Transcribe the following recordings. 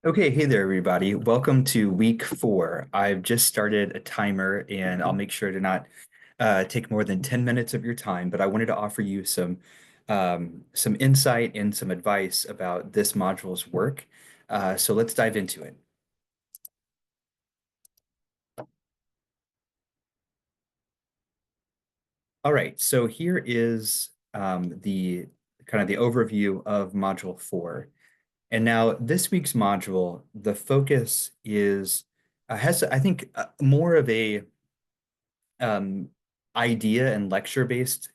Okay, hey there, everybody. Welcome to week 4. I've just started a timer and I'll make sure to not take more than 10 minutes of your time, but I wanted to offer you some insight and some advice about this module's work. So let's dive into it. All right, so here is the kind of the overview of Module 4. And now this week's module, the focus is has, I think, more of a um, idea and lecture based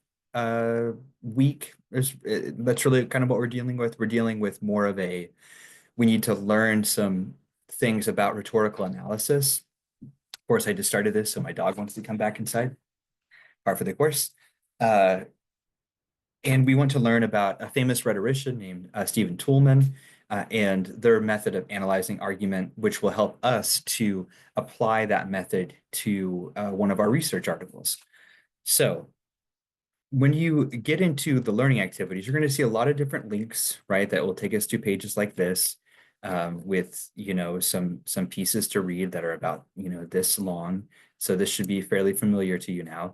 week. That's really kind of what we're dealing with. We're dealing with more of we need to learn some things about rhetorical analysis. Of course, I just started this, so my dog wants to come back inside, part for the course. Uh, and we want to learn about a famous rhetorician named Stephen Toulmin and their method of analyzing argument, which will help us to apply that method to one of our research articles. So when you get into the learning activities, you're going to see a lot of different links, right? That will take us to pages like this, with some pieces to read that are about this long. So this should be fairly familiar to you now.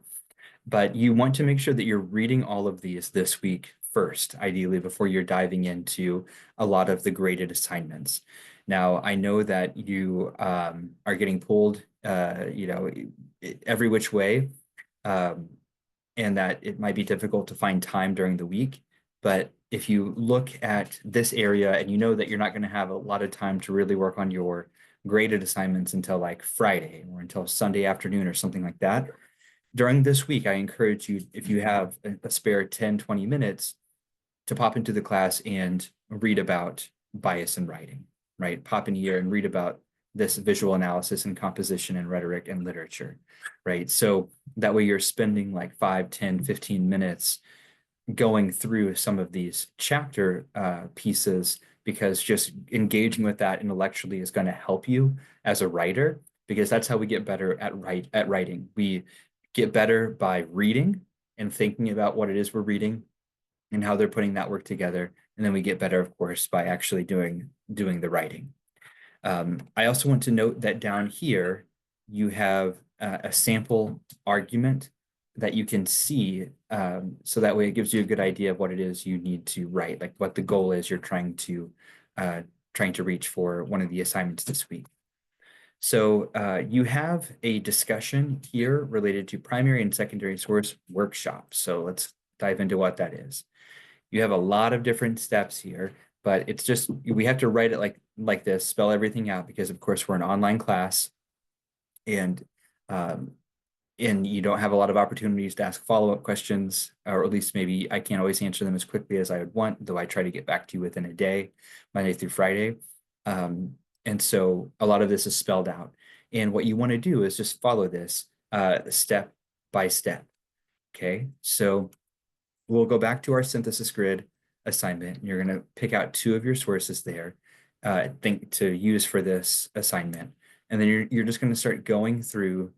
But you want to make sure that you're reading all of these this week first, ideally before you're diving into a lot of the graded assignments. Now, I know that you are getting pulled, every which way. Um, and that it might be difficult to find time during the week. But if you look at this area and you know that you're not going to have a lot of time to really work on your graded assignments until like Friday or until Sunday afternoon or something like that, during this week, I encourage you, if you have a spare 10, 20 minutes, to pop into the class and read about bias in writing, right? Pop in here and read about this visual analysis and composition and rhetoric and literature, right? So that way you're spending like 5, 10, 15 minutes going through some of these chapter pieces, because just engaging with that intellectually is going to help you as a writer, because that's how we get better at writing. We get better by reading and thinking about what it is we're reading and how they're putting that work together. And then we get better, of course, by actually doing the writing. I also want to note that down here, you have a sample argument that you can see. So that way it gives you a good idea of what it is you need to write, like what the goal is you're trying to reach for one of the assignments this week. So you have a discussion here related to primary and secondary source workshops. So let's dive into what that is. You have a lot of different steps here, but it's just, we have to write it like this, spell everything out, because of course we're an online class, and um, and you don't have a lot of opportunities to ask follow-up questions, or at least maybe I can't always answer them as quickly as I would want, though I try to get back to you within a day, Monday through Friday. And so a lot of this is spelled out. And what you want to do is just follow this step by step. Okay, so we'll go back to our synthesis grid assignment. You're going to pick out 2 of your sources there, think to use for this assignment. And then you're just going to start going through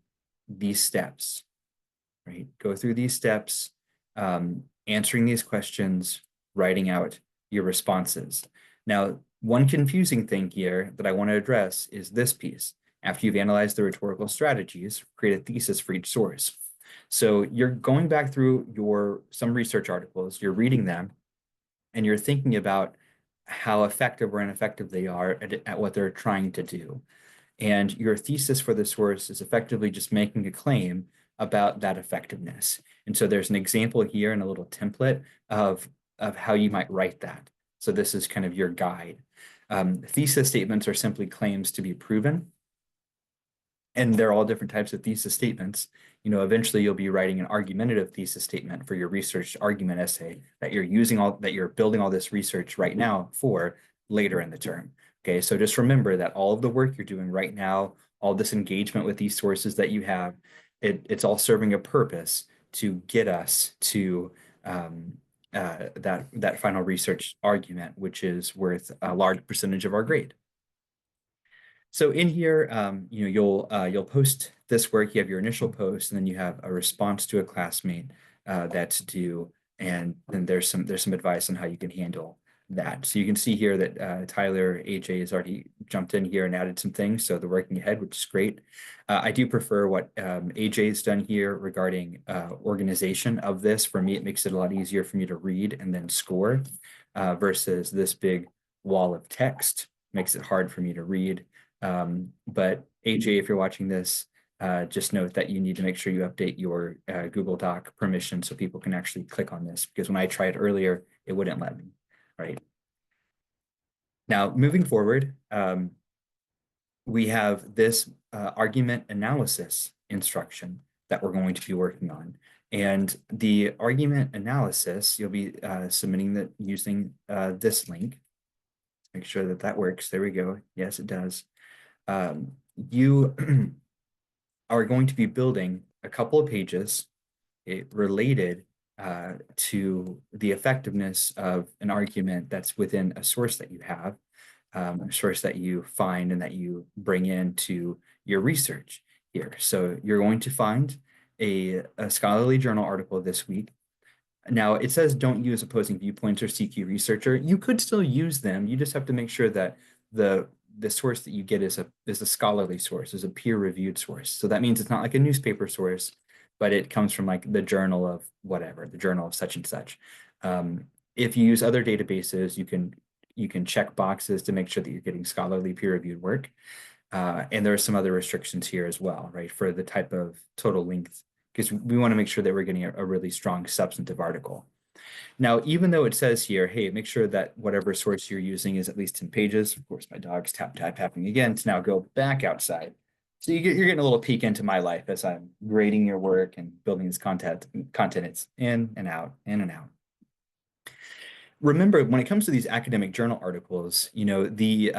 these steps, right? Go through these steps, answering these questions, writing out your responses. Now, one confusing thing here that I want to address is this piece. After you've analyzed the rhetorical strategies, create a thesis for each source. So you're going back through some research articles, you're reading them, and you're thinking about how effective or ineffective they are at what they're trying to do. And your thesis for the source is effectively just making a claim about that effectiveness. And so there's an example here and a little template of how you might write that. So this is kind of your guide. Thesis statements are simply claims to be proven. And they're all different types of thesis statements. Eventually you'll be writing an argumentative thesis statement for your research argument essay that you're building all this research right now for later in the term. Okay, so just remember that all of the work you're doing right now, all this engagement with these sources that you have, it's all serving a purpose to get us to that final research argument, which is worth a large percentage of our grade. So in here, you'll post this work. You have your initial post, and then you have a response to a classmate that's due, and then there's some advice on how you can handle that. So you can see here that Tyler AJ has already jumped in here and added some things. So they're working ahead, which is great. I do prefer what AJ's done here regarding organization of this. For me, it makes it a lot easier for me to read and then score versus this big wall of text. Makes it hard for me to read. But AJ, if you're watching this, just note that you need to make sure you update your Google Doc permission so people can actually click on this, because when I tried earlier, it wouldn't let me, right? Now, moving forward, we have this argument analysis instruction that we're going to be working on. And the argument analysis, you'll be submitting that using this link. Make sure that that works. There we go. Yes, it does. You are going to be building a couple of pages related to the effectiveness of an argument that's within a source that you have, a source that you find and that you bring into your research here. So you're going to find a scholarly journal article this week. Now, it says don't use opposing viewpoints or CQ researcher. You could still use them. You just have to make sure that the source that you get is a scholarly source, is a peer-reviewed source. So that means it's not like a newspaper source, but it comes from like the journal of whatever, the journal of such and such. If you use other databases, you can check boxes to make sure that you're getting scholarly peer-reviewed work. And there are some other restrictions here as well, right, for the type of total length, because we want to make sure that we're getting a really strong substantive article. Now, even though it says here, hey, make sure that whatever source you're using is at least 10 pages. Of course, my dog's tapping again to now go back outside. So you're getting a little peek into my life as I'm grading your work and building this content. It's in and out, in and out. Remember, when it comes to these academic journal articles, you know, the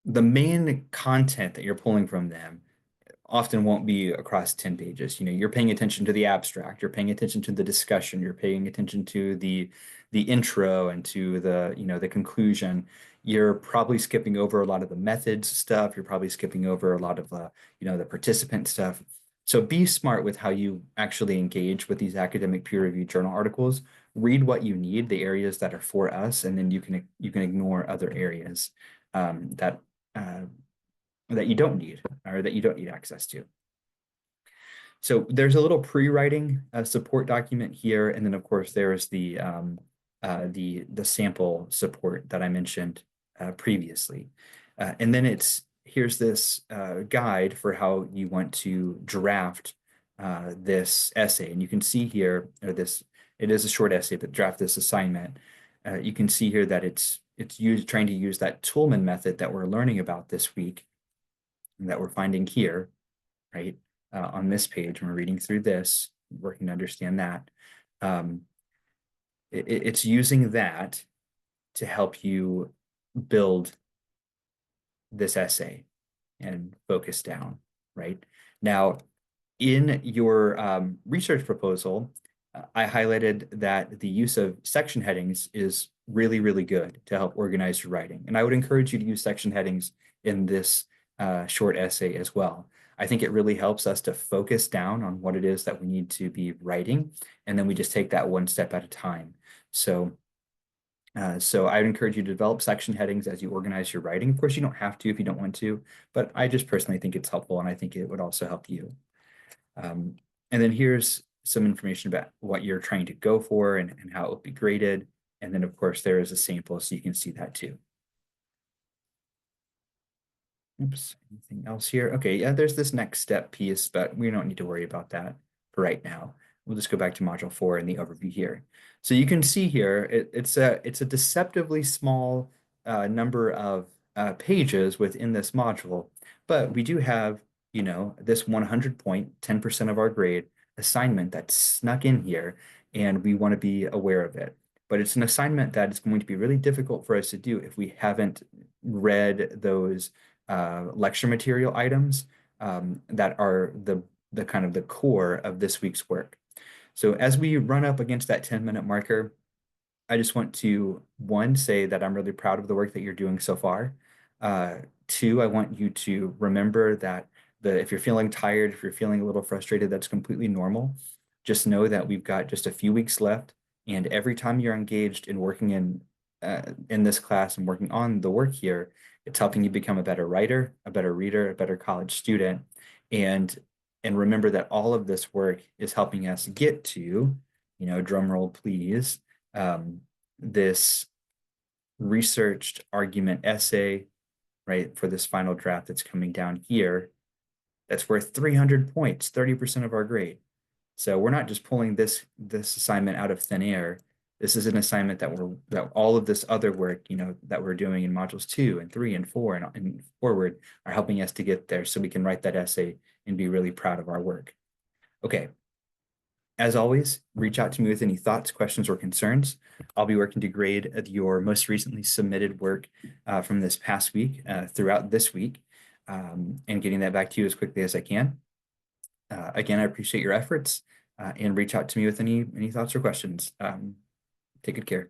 main content that you're pulling from them often won't be across 10 pages. You know, you're paying attention to the abstract, you're paying attention to the discussion, you're paying attention to the intro and to the, you know, the conclusion. You're probably skipping over a lot of the methods stuff. You're probably skipping over a lot of the, you know, the participant stuff. So be smart with how you actually engage with these academic peer-reviewed journal articles. Read what you need, the areas that are for us, and then you can ignore other areas that you don't need, or that you don't need access to. So there's a little pre-writing support document here, and then of course there's the sample support that I mentioned previously, and then here's this guide for how you want to draft this essay, and you can see here, it is a short essay, but draft this assignment. You can see here that it's trying to use that Toulmin method that we're learning about this week, that we're finding here, right, on this page. When we're reading through this, working to understand that. It's using that to help you build this essay and focus down, right? Now, in your research proposal, I highlighted that the use of section headings is really, really good to help organize your writing. And I would encourage you to use section headings in this short essay as well. I think it really helps us to focus down on what it is that we need to be writing, and then we just take that one step at a time. So I would encourage you to develop section headings as you organize your writing. Of course, you don't have to if you don't want to, but I just personally think it's helpful, and I think it would also help you. And then here's some information about what you're trying to go for and how it will be graded. And then, of course, there is a sample, so you can see that too. Oops, anything else here? Okay, yeah, there's this next step piece, but we don't need to worry about that for right now. We'll just go back to module 4 in the overview here. So you can see here, it's a deceptively small number of pages within this module, but we do have, you know, this 100 point, 10% of our grade assignment that's snuck in here, and we want to be aware of it. But it's an assignment that is going to be really difficult for us to do if we haven't read those lecture material items that are the kind of the core of this week's work. So as we run up against that 10-minute marker, I just want to, one, say that I'm really proud of the work that you're doing so far. Two, I want you to remember that if you're feeling tired, if you're feeling a little frustrated, that's completely normal. Just know that we've got just a few weeks left And every time you're engaged in working in this class and working on the work here, it's helping you become a better writer, a better reader, a better college student. And and remember that all of this work is helping us get to, drum roll please, this researched argument essay, right, for this final draft that's coming down here. That's worth 300 points, 30% of our grade. So we're not just pulling this assignment out of thin air. This is an assignment that all of this other work, that we're doing in modules 2 and 3 and 4 and forward are helping us to get there so we can write that essay and be really proud of our work. Okay. As always, reach out to me with any thoughts, questions, or concerns. I'll be working to grade your most recently submitted work from this past week throughout this week, and getting that back to you as quickly as I can. Again, I appreciate your efforts, and reach out to me with any thoughts or questions. Take good care.